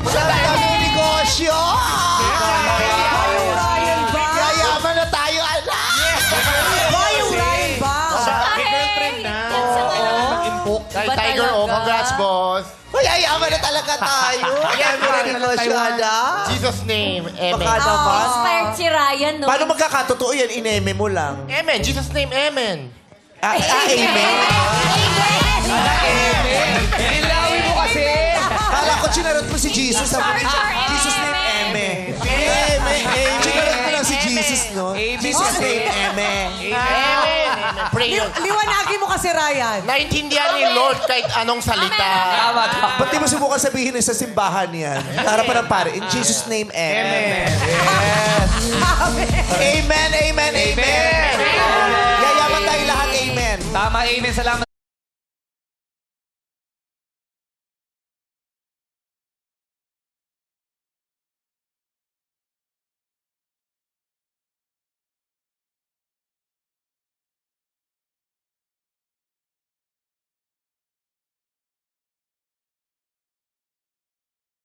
Sa dami negosyo! Yung Ryan ba? Yayaman na tayo, anak! Ba yung Ryan ba? May girlfriend na. Mag-impok. Kay Tiger, oh, congrats, boss. Uy, yayaman na talaga tayo. Yayaman na negosyo, anak. Jesus name, Amen. Baka naman. Inspired si Ryan, no? Paano magkakatotoo yan? Ineme mo lang. Amen, Jesus name, Amen. Amen. Ilawin mo kasi. Kala ko chinarot mo si Jesus. Sabi mo, Jesus name, Eme. Eme. Chinarot mo lang si Jesus, no? Jesus name, Eme. Amen. Pray. Liwanagin mo kasi, Ryan. Naintindihan ni Lord kahit anong salita. Tama, tama. Ba't di mo subukan sabihin sa simbahan yan? Harapan ng pare. In Jesus name, Amen. Yes. Amen, amen, amen. Yayaman tayo lahat, amen. Tama, amen. Salamat.